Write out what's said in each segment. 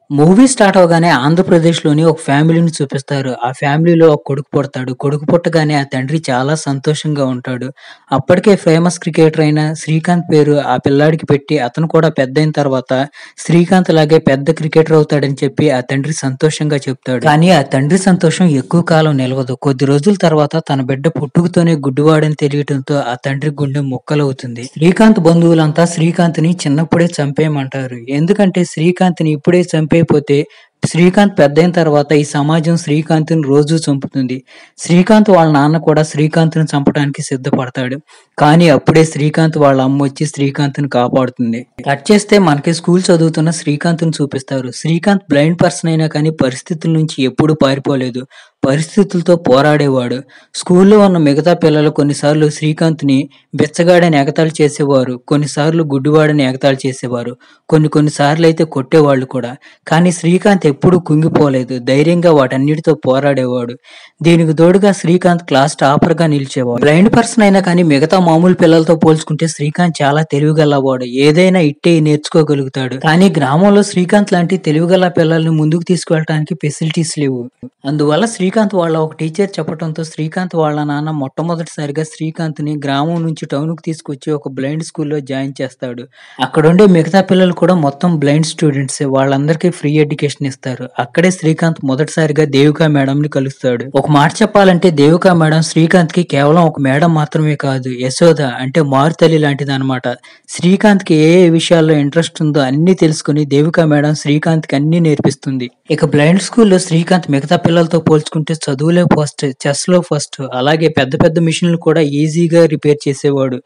Movie start అవ్వగానే ఆంధ్రప్రదేశ్‌లోని ఒక ఫ్యామిలీని చూపిస్తారు. ఆ ఫ్యామిలీలో ఒక కొడుకు పుడతాడు. కొడుకు పుట్టగానే ఆ తండ్రి చాలా సంతోషంగా ఉంటాడు. అప్పటికే ఫేమస్ క్రికెటర్ అయిన శ్రీకాంత్ పేరు ఆ పిల్లాడికి పెట్టి అతను కూడా పెద్దయిన తర్వాత శ్రీకాంత్ లాగే పెద్ద క్రికెటర్ అవుతాడని చెప్పి ఆ తండ్రి సంతోషంగా చెప్తాడు. కానీ ఆ తండ్రి సంతోషం ఎక్కువ కాలం నిలవదు. కొద్ది రోజుల తర్వాత తన బిడ్డ పుట్టుకతోనే గుడ్డివాడని తెలియటంతో ఆ తండ్రి గుండె ముక్కలవుతుంది. శ్రీకాంత్ బంధువులంతా శ్రీకాంత్‌ని చిన్నప్పుడే చంపేయమంటారు. ఎందుకంటే శ్రీకాంత్‌ని ఇప్పుడే చంపేయపోతే శ్రీకాంత్ పెద్దయిన తర్వాత ఈ సమాజం శ్రీకాంత్‌ని రోజూ చంపుతుంది. శ్రీకాంత్ వాళ్ళ నాన్న కూడా శ్రీకాంత్‌ని చంపడానికి సిద్ధపడతాడు. కానీ అప్పుడే శ్రీకాంత్ వాళ్ళ అమ్మొచ్చి శ్రీకాంత్‌ని కాపాడుతుంది. కట్ చేస్తే మనకి స్కూల్ చదువుతున్న శ్రీకాంత్‌ని చూపిస్తారు. శ్రీకాంత్ బ్లైండ్ పర్సన్ అయినా కానీ పరిస్థితుల నుంచి ఎప్పుడూ పారిపోలేదు. పరిస్థితులతో పోరాడేవాడు. స్కూల్లో ఉన్న మిగతా పిల్లలు కొన్నిసార్లు శ్రీకాంత్‌ని బిచ్చగాడని ఎగతాళి చేసేవారు. కొన్నిసార్లు గుడ్డివాడని ఎగతాళి చేసేవారు. కొన్ని సార్లయితే కొట్టేవాళ్ళు కూడా. కానీ శ్రీకాంత్ ఎప్పుడూ కుంగిపోలేదు. ధైర్యంగా వాటన్నిటితో పోరాడేవాడు. దీనికి తోడుగా శ్రీకాంత్ క్లాస్ టాపర్‌గా నిలిచేవాడు. బ్లైండ్ పర్సన్ అయినా కానీ మిగతా మామూలు పిల్లలతో పోల్చుకుంటే శ్రీకాంత్ చాలా తెలివిగలవాడు. ఏదైనా ఇట్టే నేర్చుకోగలుగుతాడు. కానీ గ్రామంలో శ్రీకాంత్ లాంటి తెలివిగల పిల్లల్ని ముందుకు తీసుకువెళ్ళటానికి ఫెసిలిటీస్ లేవు. అందువల్ల శ్రీకాంత్ వాళ్ళ ఒక టీచర్ చెప్పటంతో శ్రీకాంత్ వాళ్ళ నాన్న మొట్టమొదటిసారిగా శ్రీకాంత్‌ని గ్రామం నుంచి టౌన్‌కి తీసుకొచ్చి ఒక బ్లైండ్ స్కూల్‌లో జాయిన్ చేస్తాడు. అక్కడుండే మిగతా పిల్లలు కూడా మొత్తం బ్లైండ్ స్టూడెంట్సే. వాళ్ళందరికీ ఫ్రీ ఎడ్యుకేషన్ ఇస్తారు. అక్కడే శ్రీకాంత్ మొదటిసారిగా దేవిక మేడంని కలుస్తాడు. ఒక మాట చెప్పాలంటే దేవిక మేడం శ్రీకాంత్‌కి కేవలం ఒక మేడం మాత్రమే కాదు, యశోద అంటే మారుతల్లి లాంటిదన్నమాట. శ్రీకాంత్‌కి ఏ ఏ విషయాల్లో ఇంట్రెస్ట్ ఉందో అన్నీ తెలుసుకొని దేవిక మేడం శ్రీకాంత్‌కి అన్నీ నేర్పిస్తుంది. ఇక బ్లైండ్ స్కూల్‌లో శ్రీకాంత్ మిగతా పిల్లలతో పోల్చుకుంటే చదువులో ఫస్ట్, చెస్‌లో ఫస్ట్, అలాగే పెద్ద పెద్ద మిషన్‌లు కూడా ఈజీగా రిపేర్ చేసేవాడు.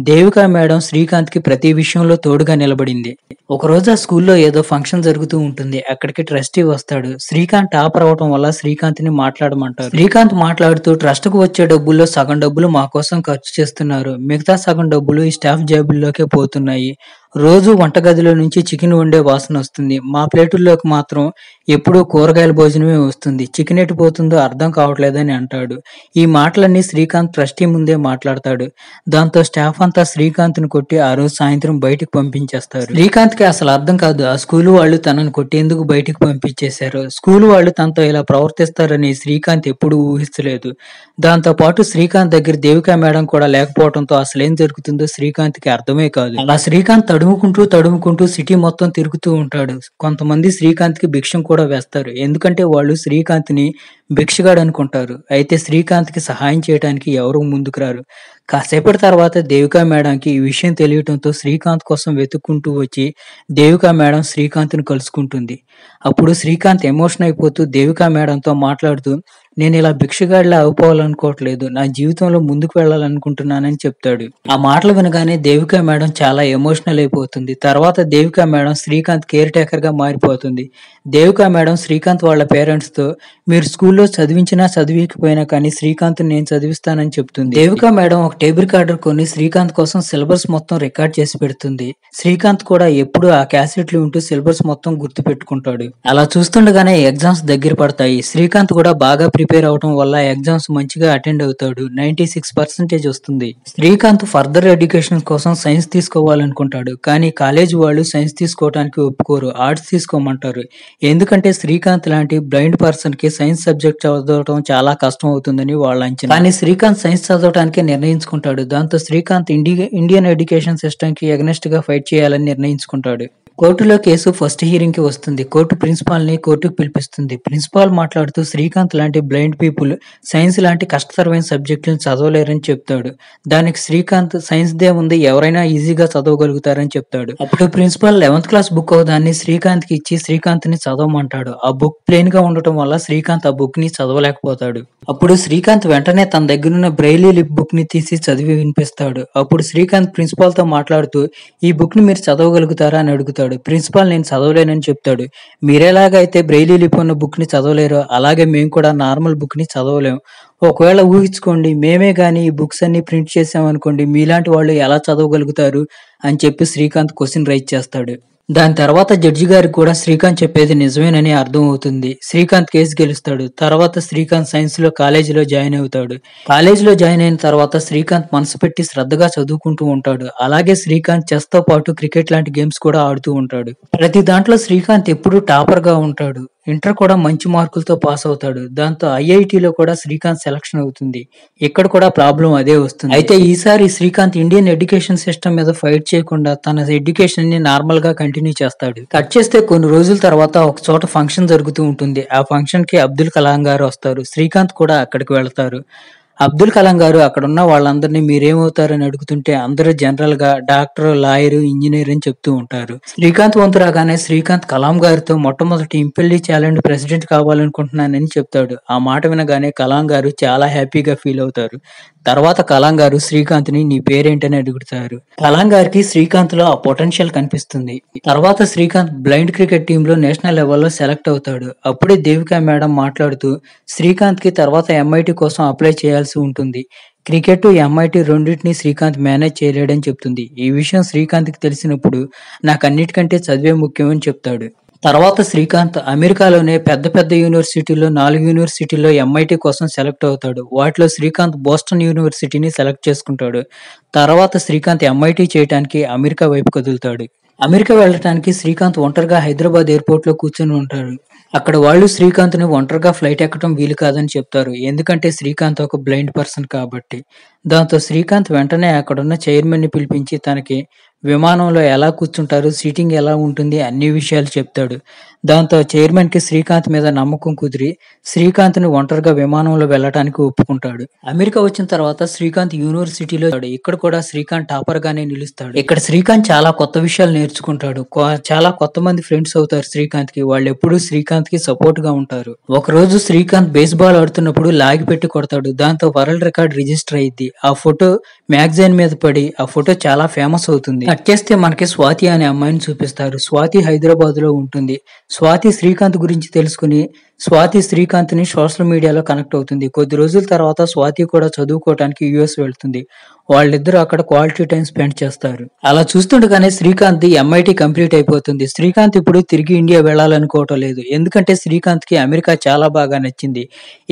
దేవిక మేడం శ్రీకాంత్‌కి ప్రతి విషయంలో తోడుగా నిలబడింది. ఒకరోజు ఆ స్కూల్‌లో ఏదో ఫంక్షన్ జరుగుతూ ఉంటుంది. అక్కడికి ట్రస్టీ వస్తాడు. శ్రీకాంత్ టాపర్ అవ్వటం వల్ల శ్రీకాంత్‌ని మాట్లాడమంటారు. శ్రీకాంత్ మాట్లాడుతూ ట్రస్ట్‌కు వచ్చే డబ్బుల్లో సగం డబ్బులు మా కోసం ఖర్చు చేస్తున్నారు. మిగతా సగం డబ్బులు ఈ స్టాఫ్ జేబుల్లోకే పోతున్నాయి. రోజూ వంటగదిలో నుంచి చికెన్ వండే వాసన వస్తుంది. మా ప్లేటుల్లోకి మాత్రం ఎప్పుడూ కూరగాయల భోజనమే వస్తుంది. చికెన్ ఎటు పోతుందో అర్థం కావట్లేదని అంటాడు. ఈ మాటలన్నీ శ్రీకాంత్ ట్రస్టీ ముందే మాట్లాడతాడు. దాంతో స్టాఫ్ అంతా శ్రీకాంత్‌ని కొట్టి ఆ రోజు సాయంత్రం బయటికి పంపించేస్తారు. శ్రీకాంత్‌కి అసలు అర్థం కాదు. ఆ స్కూలు వాళ్ళు తనని కొట్టేందుకు బయటికి పంపించేశారు. స్కూలు వాళ్ళు తనతో ఇలా ప్రవర్తిస్తారని శ్రీకాంత్ ఎప్పుడూ ఊహించలేదు. దాంతో పాటు శ్రీకాంత్ దగ్గర దేవిక మేడం కూడా లేకపోవడంతో అసలేం జరుగుతుందో శ్రీకాంత్‌కి అర్థమే కాదు. అలా శ్రీకాంత్ తడుముకుంటూ సిటీ మొత్తం తిరుగుతూ ఉంటాడు. కొంతమంది శ్రీకాంత్‌కి భిక్షం కూడా వేస్తారు. ఎందుకంటే వాళ్ళు శ్రీకాంత్‌ని భిక్షగాడు అనుకుంటారు. అయితే శ్రీకాంత్‌కి సహాయం చేయడానికి ఎవరూ ముందుకు రారు. కాసేపటి తర్వాత దేవిక మేడంకి ఈ విషయం తెలియటంతో శ్రీకాంత్ కోసం వెతుక్కుంటూ వచ్చి దేవిక మేడం శ్రీకాంత్‌ని కలుసుకుంటుంది. అప్పుడు శ్రీకాంత్ ఎమోషన్ అయిపోతూ దేవిక మేడంతో మాట్లాడుతూ నేను ఇలా భిక్షగాడిలా అయిపోవాలనుకోవట్లేదు. నా జీవితంలో ముందుకు వెళ్ళాలనుకుంటున్నానని చెప్తాడు. ఆ మాటలు వినగానే దేవిక మేడం చాలా ఎమోషనల్ అయిపోతుంది. తర్వాత Devika madam Srikanth care taker గా మారిపోతుంది. దేవిక మేడం శ్రీకాంత్ వాళ్ళ పేరెంట్స్‌తో మీరు స్కూల్‌లో చదివించినా చదివించకపోయినా కానీ శ్రీకాంత్‌ని నేను చదివిస్తానని చెప్తుంది. దేవిక మేడం ఒక టేప్ రికార్డర్ కొని శ్రీకాంత్ కోసం సిలబస్ మొత్తం రికార్డ్ చేసి పెడుతుంది. శ్రీకాంత్ కూడా ఎప్పుడూ ఆ క్యాసెట్లు వింటూ సిలబస్ మొత్తం గుర్తుపెట్టుకుంటాడు. అలా చూస్తుండగానే ఎగ్జామ్స్ దగ్గర పడతాయి. శ్రీకాంత్ కూడా బాగా ప్రిపేర్ అవటం వల్ల ఎగ్జామ్స్ మంచిగా అటెండ్ అవుతాడు. 96% వస్తుంది. శ్రీకాంత్ ఫర్దర్ ఎడ్యుకేషన్ కోసం సైన్స్ తీసుకోవాలనుకుంటాడు. కానీ కాలేజీ వాళ్ళు సైన్స్ తీసుకోవడానికి ఒప్పుకోరు. ఆర్ట్స్ తీసుకోమంటారు. ఎందుకంటే శ్రీకాంత్ లాంటి బ్లైండ్ పర్సన్ కి సైన్స్ సబ్జెక్ట్ చదవడం చాలా కష్టం అవుతుందని వాళ్ళ అంచనా. కానీ శ్రీకాంత్ సైన్స్ చదవడానికి నిర్ణయించుకుంటాడు. దాంతో శ్రీకాంత్ ఇండియన్ ఎడ్యుకేషన్ సిస్టమ్ కి ఎగనెస్ట్ గా ఫైట్ చేయాలని నిర్ణయించుకుంటాడు. కోర్టులో కేసు ఫస్ట్ హియరింగ్ కి వస్తుంది. కోర్టు ప్రిన్సిపాల్ ని కోర్టుకు పిలిపిస్తుంది. ప్రిన్సిపాల్ మాట్లాడుతూ శ్రీకాంత్ లాంటి బ్లైండ్ పీపుల్ సైన్స్ లాంటి కష్టతరమైన సబ్జెక్టులను చదవలేరని చెప్తాడు. దానికి శ్రీకాంత్ సైన్స్ దే ఉంది, ఎవరైనా ఈజీగా చదవగలుగుతారని చెప్తాడు. అప్పుడు ప్రిన్సిపాల్ 11th క్లాస్ బుక్ దాన్ని శ్రీకాంత్ కి ఇచ్చి శ్రీకాంత్ ని చదవమంటాడు. ఆ బుక్ ప్లెయిన్ గా ఉండటం వల్ల శ్రీకాంత్ ఆ బుక్ ని చదవలేకపోతాడు. అప్పుడు శ్రీకాంత్ వెంటనే తన దగ్గరున్న బ్రెయిలీ లిప్ బుక్ ని తీసి చదివి వినిపిస్తాడు. అప్పుడు శ్రీకాంత్ ప్రిన్సిపాల్ తో మాట్లాడుతూ ఈ బుక్ ని మీరు చదవగలుగుతారా అని అడుగుతాడు. ప్రిన్సిపాల్ నేను చదవలేనని చెప్తాడు. మీరెలాగైతే బ్రెయిలీ లిప్ ఉన్న బుక్ ని చదవలేరో అలాగే మేము కూడా నార్మల్ బుక్ ని చదవలేం. ఒకవేళ ఊహించుకోండి మేమే గాని ఈ బుక్స్ అన్ని ప్రింట్ చేసామనుకోండి మీలాంటి వాళ్ళు ఎలా చదవగలుగుతారు అని చెప్పి శ్రీకాంత్ క్వశ్చన్ రైజ్ చేస్తాడు. దాని తర్వాత జడ్జి గారికి కూడా శ్రీకాంత్ చెప్పేది నిజమేనని అర్థం అవుతుంది. శ్రీకాంత్ కేసు గెలుస్తాడు. తర్వాత శ్రీకాంత్ సైన్స్ లో కాలేజీలో జాయిన్ అవుతాడు. కాలేజీలో జాయిన్ అయిన తర్వాత శ్రీకాంత్ మనసు పెట్టి శ్రద్ధగా చదువుకుంటూ ఉంటాడు. అలాగే శ్రీకాంత్ చెస్ తో పాటు క్రికెట్ లాంటి గేమ్స్ కూడా ఆడుతూ ఉంటాడు. ప్రతి దాంట్లో శ్రీకాంత్ ఎప్పుడూ టాపర్ గా ఉంటాడు. ఇంటర్ కూడా మంచి మార్కులతో పాస్ అవుతాడు. దాంతో ఐఐటీలో కూడా శ్రీకాంత్ సెలక్షన్ అవుతుంది. ఇక్కడ కూడా ప్రాబ్లం అదే వస్తుంది. అయితే ఈసారి శ్రీకాంత్ ఇండియన్ ఎడ్యుకేషన్ సిస్టమ్ మీద ఫైట్ చేయకుండా తన ఎడ్యుకేషన్ ని నార్మల్ గా కంటిన్యూ చేస్తాడు. కట్ చేస్తే కొన్ని రోజుల తర్వాత ఒక చోట ఫంక్షన్ జరుగుతూ ఉంటుంది. ఆ ఫంక్షన్ కి అబ్దుల్ కలాం గారు వస్తారు. శ్రీకాంత్ కూడా అక్కడికి వెళ్తారు. అబ్దుల్ కలాం గారు అక్కడున్న వాళ్ళందరినీ మీరేమవుతారని అడుగుతుంటే అందరూ జనరల్ గా డాక్టర్, లాయర్, ఇంజనీర్ అని చెప్తూ ఉంటారు. శ్రీకాంత్ వంతు రాగానే శ్రీకాంత్ కలాం గారితో మొట్టమొదటి ఇంపెల్లీ ఛాలెంజ్ ప్రెసిడెంట్ కావాలనుకుంటున్నానని చెప్తాడు. ఆ మాట వినగానే కలాం గారు చాలా హ్యాపీగా ఫీల్ అవుతారు. తర్వాత కలాం గారు శ్రీకాంత్ ని నీ పేరేంటని అడుగుతారు. కలాం గారికి శ్రీకాంత్ లో ఆ పొటెన్షియల్ కనిపిస్తుంది. తర్వాత శ్రీకాంత్ బ్లైండ్ క్రికెట్ టీమ్ లో నేషనల్ లెవెల్లో సెలెక్ట్ అవుతాడు. అప్పుడే దేవికా మేడం మాట్లాడుతూ శ్రీకాంత్ కి తర్వాత ఎంఐటి కోసం అప్లై చేయాల్సి ఉంటుంది. క్రికెట్, ఎంఐటి రెండింటిని శ్రీకాంత్ మేనేజ్ చేయలేడని చెప్తుంది. ఈ విషయం శ్రీకాంత్ కి తెలిసినప్పుడు నాకన్నిటికంటే చదివే ముఖ్యమని చెప్తాడు. తర్వాత శ్రీకాంత్ అమెరికాలోనే పెద్ద పెద్ద యూనివర్సిటీలో 4 యూనివర్సిటీల్లో ఎంఐటి కోసం సెలెక్ట్ అవుతాడు. వాటిలో శ్రీకాంత్ బోస్టన్ యూనివర్సిటీని సెలెక్ట్ చేసుకుంటాడు. తర్వాత శ్రీకాంత్ ఎంఐటి చేయడానికి అమెరికా వైపు కదులుతాడు. అమెరికా వెళ్ళటానికి శ్రీకాంత్ ఒంటరిగా హైదరాబాద్ ఎయిర్పోర్ట్ లో కూర్చొని ఉంటారు. అక్కడ వాళ్ళు శ్రీకాంత్ ని ఒంటరిగా ఫ్లైట్ ఎక్కడం వీలు కాదని చెప్తారు. ఎందుకంటే శ్రీకాంత్ ఒక బ్లైండ్ పర్సన్ కాబట్టి. దాంతో శ్రీకాంత్ వెంటనే అక్కడున్న చైర్మన్ ని పిలిపించి తనకి విమానంలో ఎలా కూర్చుంటారు, సీటింగ్ ఎలా ఉంటుంది అన్ని విషయాలు చెప్తాడు. దాంతో చైర్మన్ కి శ్రీకాంత్ మీద నమ్మకం కుదిరి శ్రీకాంత్ ని ఒంటరిగా విమానంలో వెళ్ళటానికి ఒప్పుకుంటాడు. అమెరికా వచ్చిన తర్వాత శ్రీకాంత్ యూనివర్సిటీలో ఇక్కడ కూడా శ్రీకాంత్ టాపర్ గానే నిలుస్తాడు. ఇక్కడ శ్రీకాంత్ చాలా కొత్త విషయాలు నేర్చుకుంటాడు. చాలా కొత్త మంది ఫ్రెండ్స్ అవుతారు శ్రీకాంత్ కి. వాళ్ళు ఎప్పుడు శ్రీకాంత్ కి సపోర్ట్ గా ఉంటారు. ఒక రోజు శ్రీకాంత్ బేస్బాల్ ఆడుతున్నప్పుడు లాగి పెట్టి కొడతాడు. దాంతో వరల్డ్ రికార్డ్ రిజిస్టర్ అయ్యింది. ఆ ఫోటో మ్యాగజైన్ మీద పడి ఆ ఫోటో చాలా ఫేమస్ అవుతుంది. కట్ చేస్తే మనకి స్వాతి అనే అమ్మాయిని చూపిస్తారు. స్వాతి హైదరాబాద్ లో ఉంటుంది. స్వాతి శ్రీకాంత్ గురించి తెలుసుకుని స్వాతి శ్రీకాంత్ ని సోషల్ మీడియాలో కనెక్ట్ అవుతుంది. కొద్ది రోజుల తర్వాత స్వాతి కూడా చదువుకోవడానికి యుఎస్ వెళ్తుంది. వాళ్ళిద్దరూ అక్కడ క్వాలిటీ టైం స్పెండ్ చేస్తారు. అలా చూస్తుండగానే శ్రీకాంత్ ఎంఐటి కంప్లీట్ అయిపోతుంది. శ్రీకాంత్ ఇప్పుడు తిరిగి ఇండియా వెళ్ళాలనుకోవటం లేదు. ఎందుకంటే శ్రీకాంత్ కి అమెరికా చాలా బాగా నచ్చింది.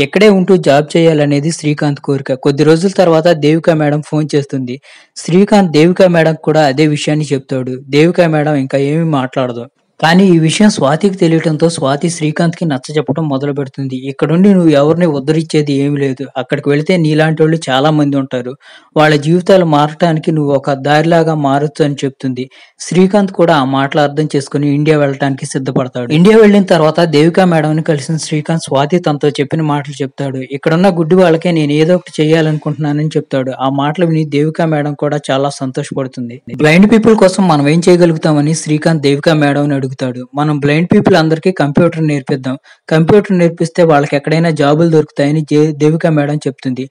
ఎక్కడే ఉంటూ జాబ్ చేయాలనేది శ్రీకాంత్ కోరిక. కొద్ది రోజుల తర్వాత దేవికా మేడం ఫోన్ చేస్తుంది. శ్రీకాంత్ దేవికా మేడం కూడా అదే విషయాన్ని చెప్తాడు. దేవికా మేడం ఇంకా ఏమీ మాట్లాడదు. కానీ ఈ విషయం స్వాతికి తెలియటంతో స్వాతి శ్రీకాంత్ కి నచ్చజెప్పడం మొదలు పెడుతుంది. ఇక్కడుండి నువ్వు ఎవరిని ఉద్ధరించేది ఏమీ లేదు. అక్కడికి వెళితే నీలాంటి వాళ్ళు చాలా మంది ఉంటారు. వాళ్ళ జీవితాలు మారటానికి నువ్వు ఒక దారిలాగా మారొచ్చు అని చెప్తుంది. శ్రీకాంత్ కూడా ఆ మాటలు అర్థం చేసుకుని ఇండియా వెళ్ళటానికి సిద్ధపడతాడు. ఇండియా వెళ్ళిన తర్వాత దేవికా మేడం ని కలిసిన శ్రీకాంత్ స్వాతి తనతో చెప్పిన మాటలు చెప్తాడు. ఇక్కడున్న గుడ్డి వాళ్ళకే నేను ఏదో ఒకటి చేయాలనుకుంటున్నానని చెప్తాడు. ఆ మాటలు విని దేవికా మేడం కూడా చాలా సంతోషపడుతుంది. బ్లైండ్ పీపుల్ కోసం మనం ఏం చేయగలుగుతామని శ్రీకాంత్ దేవికా మేడం ని అడుగుతాడు. మనం బ్లైండ్ పీపుల్ అందరికీ కంప్యూటర్ నేర్పిద్దాం. కంప్యూటర్ నేర్పిస్తే వాళ్ళకి ఎక్కడైనా జాబులు దొరుకుతాయని దేవికా మేడం చెప్తుంది.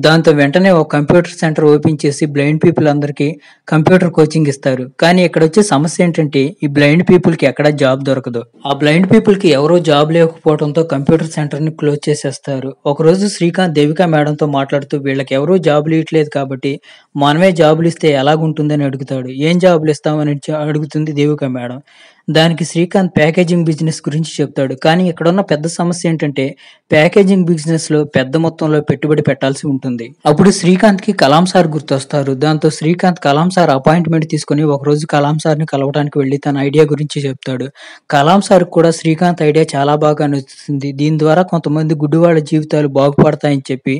దాంతో వెంటనే ఒక కంప్యూటర్ సెంటర్ ఓపెన్ చేసి బ్లైండ్ పీపుల్ అందరికీ కంప్యూటర్ కోచింగ్ ఇస్తారు. కానీ ఇక్కడ వచ్చే సమస్య ఏంటంటే ఈ బ్లైండ్ పీపుల్ కి ఎక్కడ జాబ్ దొరకదు. ఆ బ్లైండ్ పీపుల్ కి ఎవరో జాబ్ లేకపోవడంతో కంప్యూటర్ సెంటర్ ని క్లోజ్ చేసేస్తారు. ఒక రోజు శ్రీకాంత్ దేవికా మేడం తో మాట్లాడుతూ వీళ్ళకి ఎవరూ జాబులు ఇవ్వట్లేదు కాబట్టి మనమే జాబులు ఇస్తే ఎలాగుంటుందని అడుగుతాడు. ఏం జాబులు ఇస్తామని అడుగుతుంది దేవికా మేడం. దానికి శ్రీకాంత్ ప్యాకేజింగ్ బిజినెస్ గురించి చెప్తాడు. కానీ ఇక్కడున్న పెద్ద సమస్య ఏంటంటే ప్యాకేజింగ్ బిజినెస్ లో పెద్ద మొత్తంలో పెట్టుబడి పెట్టాల్సి ఉంటుంది. అప్పుడు శ్రీకాంత్ కి కలాం సార్ గుర్తొస్తారు. దాంతో శ్రీకాంత్ కలాం సార్ అపాయింట్మెంట్ తీసుకుని ఒక రోజు కలాం సార్ ని కలవడానికి వెళ్లి తన ఐడియా గురించి చెప్తాడు. కలాం సార్ కూడా శ్రీకాంత్ ఐడియా చాలా బాగా నచ్చుతుంది. దీని ద్వారా కొంతమంది గుడ్డివాళ్ల జీవితాలు బాగుపడతాయని చెప్పి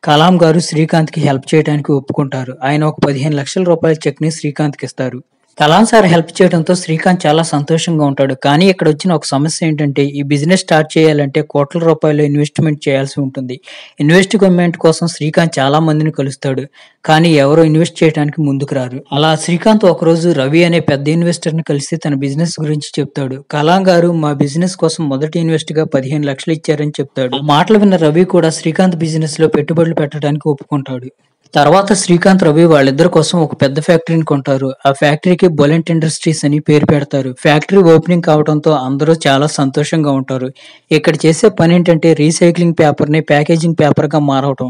కలాం గారు శ్రీకాంత్ కి హెల్ప్ చేయడానికి ఒప్పుకుంటారు. ఆయన ఒక 15 లక్షల రూపాయల చెక్ ని శ్రీకాంత్ కి ఇస్తారు. కలాం సార్ హెల్ప్ చేయడంతో శ్రీకాంత్ చాలా సంతోషంగా ఉంటాడు. కానీ ఇక్కడ వచ్చిన ఒక సమస్య ఏంటంటే ఈ బిజినెస్ స్టార్ట్ చేయాలంటే కోట్ల రూపాయలు ఇన్వెస్ట్మెంట్ చేయాల్సి ఉంటుంది. ఇన్వెస్ట్మెంట్ కోసం శ్రీకాంత్ చాలా మందిని కలుస్తాడు. కానీ ఎవరో ఇన్వెస్ట్ చేయడానికి ముందుకు రారు. అలా శ్రీకాంత్ ఒకరోజు రవి అనే పెద్ద ఇన్వెస్టర్ ని కలిసి తన బిజినెస్ గురించి చెప్తాడు. కలాం గారు మా బిజినెస్ కోసం మొదటి ఇన్వెస్ట్ గా 15 లక్షలు ఇచ్చారని చెప్తాడు. ఆ మాటలు విన్న రవి కూడా శ్రీకాంత్ బిజినెస్ లో పెట్టుబడులు పెట్టడానికి ఒప్పుకుంటాడు. తర్వాత శ్రీకాంత్, రవి వాళ్ళిద్దరి కోసం ఒక పెద్ద ఫ్యాక్టరీని కొంటారు. ఆ ఫ్యాక్టరీకి బొలెంట్ ఇండస్ట్రీస్ అని పేరు పెడతారు. ఫ్యాక్టరీ ఓపెనింగ్ కావడంతో అందరూ చాలా సంతోషంగా ఉంటారు. ఇక్కడ చేసే పని ఏంటంటే రీసైక్లింగ్ పేపర్ ని ప్యాకేజింగ్ పేపర్ గా మారవటం.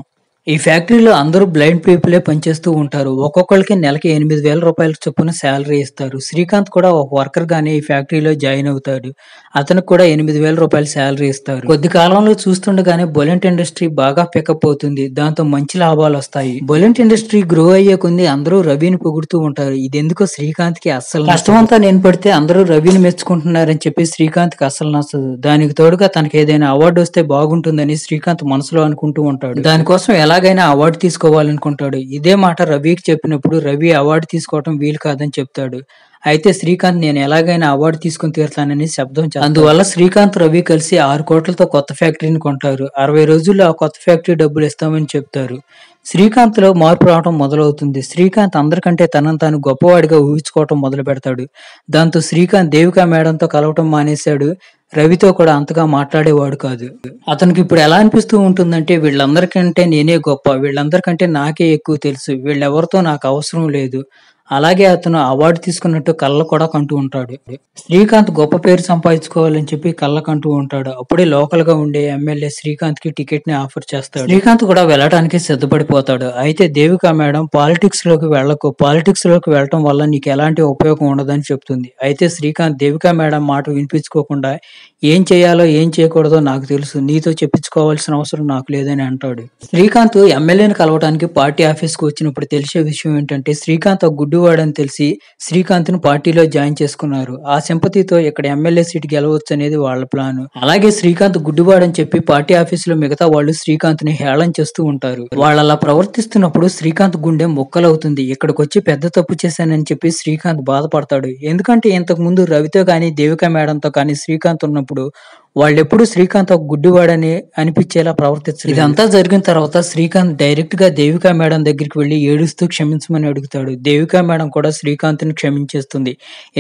ఈ ఫ్యాక్టరీలో అందరూ బ్లైండ్ పీపులే పనిచేస్తూ ఉంటారు. ఒక్కొక్కళ్ళకి నెలకి రూ. 8,000 చొప్పున సాలరీ ఇస్తారు. శ్రీకాంత్ కూడా ఒక వర్కర్ గానే ఈ ఫ్యాక్టరీలో జాయిన్ అవుతాడు. అతనికి కూడా రూ. 8,000 సాలరీ ఇస్తారు. కొద్ది కాలంలో చూస్తుండగానే బొలెంట్ ఇండస్ట్రీ బాగా పికప్ అవుతుంది. దాంతో మంచి లాభాలొస్తాయి. బొలెంట్ ఇండస్ట్రీ గ్రో అయ్యే కొంది అందరూ రవిని పొగుడుతూ ఉంటారు. ఇదెందుకో శ్రీకాంత్‌కి అస్సలు నచ్చదు. కష్టమంతా నేను పడితే అందరూ రవిని మెచ్చుకుంటున్నారని చెప్పి శ్రీకాంత్‌కి అస్సలు నచ్చదు. దానికి తోడుగా తనకేదైనా అవార్డ్ వస్తే బాగుంటుందని శ్రీకాంత్ మనసులో అనుకుంటూ ఉంటాడు. దానికోసం ఎలాగైనా అవార్డు తీసుకోవాలనుకుంటాడు. ఇదే మాట రవికి చెప్పినప్పుడు రవి అవార్డు తీసుకోవటం వీలు కాదని చెప్తాడు. అయితే శ్రీకాంత్ నేను ఎలాగైనా అవార్డు తీసుకొని తీరుతానని శబ్దం చేస్తాడు. అందువల్ల శ్రీకాంత్, రవి కలిసి 6,00,00,000తో కొత్త ఫ్యాక్టరీని కొంటారు. 60 రోజుల్లో ఆ కొత్త ఫ్యాక్టరీ డబ్బులు ఇస్తామని చెప్తారు. శ్రీకాంత్‌లో మార్పు రావటం మొదలవుతుంది. శ్రీకాంత్ అందరికంటే తనను తాను గొప్పవాడిగా ఊహించుకోవటం మొదలుపెడతాడు. దాంతో శ్రీకాంత్ దేవికా మేడంతో కలవటం మానేశాడు. రవితో కూడా అంతగా మాట్లాడేవాడు కాదు. అతనికి ఇప్పుడు ఎలా అనిపిస్తూ ఉంటుందంటే వీళ్ళందరికంటే నేనే గొప్ప. వీళ్ళందరికంటే నాకే ఎక్కువ తెలుసు. వీళ్ళెవరితో నాకు అవసరం లేదు. అలాగే అతను అవార్డు తీసుకున్నట్టు కలలు కూడా కంటూ ఉంటాడు. శ్రీకాంత్ గొప్ప పేరు సంపాదించుకోవాలని చెప్పి కళ్ళకంటూ ఉంటాడు. అప్పుడే లోకల్ గా ఉండే ఎమ్మెల్యే శ్రీకాంత్ కి టికెట్ ని ఆఫర్ చేస్తాడు. శ్రీకాంత్ కూడా వెళ్ళడానికి సిద్ధపడిపోతాడు. అయితే దేవికా మేడం పాలిటిక్స్ లోకి వెళ్ళకు. పాలిటిక్స్ లోకి వెళ్ళటం వల్ల నీకు ఎలాంటి ఉపయోగం ఉండదని చెప్తుంది. అయితే శ్రీకాంత్ దేవికా మేడం మాట వినిపించుకోకుండా ఏం చేయాలో ఏం చేయకూడదో నాకు తెలుసు. నీతో చెప్పించుకోవాల్సిన అవసరం నాకు లేదని అంటాడు. శ్రీకాంత్ ఎమ్మెల్యేని కలవడానికి పార్టీ ఆఫీస్ కు వచ్చినప్పుడు తెలిసే విషయం ఏంటంటే శ్రీకాంత్ ఒక గుడ్డివాడని తెలిసి శ్రీకాంత్ ను పార్టీలో జాయిన్ చేసుకున్నారు. ఆ సింపతితో ఇక్కడ ఎమ్మెల్యే సీట్ గెలవచ్చు అనేది వాళ్ళ ప్లాన్. అలాగే శ్రీకాంత్ గుడ్డివాడని చెప్పి పార్టీ ఆఫీస్ లో మిగతా వాళ్ళు శ్రీకాంత్ ని హేళన చేస్తూ ఉంటారు. వాళ్ళు అలా ప్రవర్తిస్తున్నప్పుడు శ్రీకాంత్ గుండె మొక్కలవుతుంది. ఇక్కడికి వచ్చి పెద్ద తప్పు చేశానని చెప్పి శ్రీకాంత్ బాధపడతాడు. ఎందుకంటే ఇంతకు ముందు రవితో కానీ దేవికా మేడంతో కానీ శ్రీకాంత్ ఉన్నప్పుడు వాళ్ళెప్పుడు శ్రీకాంత్ ఒక గుడ్డివాడని అనిపించేలా ప్రవర్తించారు. ఇదంతా జరిగిన తర్వాత శ్రీకాంత్ డైరెక్ట్ గా దేవికా మేడం దగ్గరికి వెళ్లి ఏడుస్తూ క్షమించమని అడుగుతాడు. దేవికా మేడం కూడా శ్రీకాంత్ ని క్షమించేస్తుంది.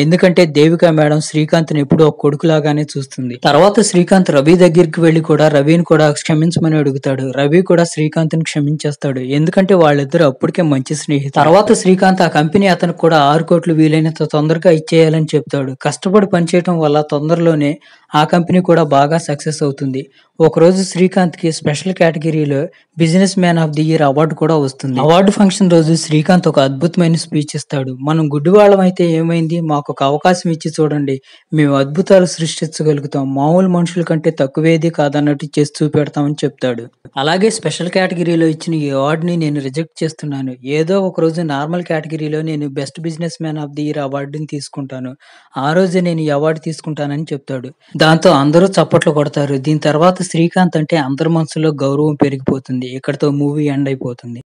ఎందుకంటే దేవికా మేడం శ్రీకాంత్ ని ఎప్పుడూ ఒక కొడుకులాగానే చూస్తుంది. తర్వాత శ్రీకాంత్ రవి దగ్గరికి వెళ్లి కూడా రవిని కూడా క్షమించమని అడుగుతాడు. రవి కూడా శ్రీకాంత్ ని క్షమించేస్తాడు. ఎందుకంటే వాళ్ళిద్దరు అప్పటికే మంచి స్నేహితులు. తర్వాత శ్రీకాంత్ ఆ కంపెనీ అతనికి కూడా 6 కోట్లు వీలైనంత తొందరగా ఇచ్చేయాలని చెప్తాడు. కష్టపడి పనిచేయటం వల్ల తొందరలోనే ఆ కంపెనీ కూడా బాగా సక్సెస్ అవుతుంది. ఒకరోజు శ్రీకాంత్ కి స్పెషల్ కేటగిరీలో business man of the year award కూడా వస్తుంది. అవార్డు ఫంక్షన్ రోజు శ్రీకాంత్ ఒక అద్భుతమైన స్పీచ్ ఇస్తాడు. మనం గుడ్డివాళ్ళం అయితే ఏమైంది, మాకు ఒక అవకాశం ఇచ్చి చూడండి, మేము అద్భుతాలు సృష్టించగలుగుతాం, మామూలు మనుషుల కంటే తక్కువేది కాదన్నట్టు చేసి చూపెడతామని చెప్తాడు. అలాగే స్పెషల్ కేటగిరీలో ఇచ్చిన ఈ అవార్డుని నేను రిజెక్ట్ చేస్తున్నాను. ఏదో ఒక రోజు నార్మల్ కేటగిరీలో నేను best business man of the year అవార్డుని తీసుకుంటాను. ఆ రోజే నేను ఈ అవార్డు తీసుకుంటానని చెప్తాడు. దాంతో అందరూ చప్పట్లు కొడతారు. దీని తర్వాత శ్రీకాంత్ అంటే అందరి మనసులో గౌరవం పెరిగిపోతుంది. ఇక్కడితో మూవీ ఎండ్ అయిపోతుంది.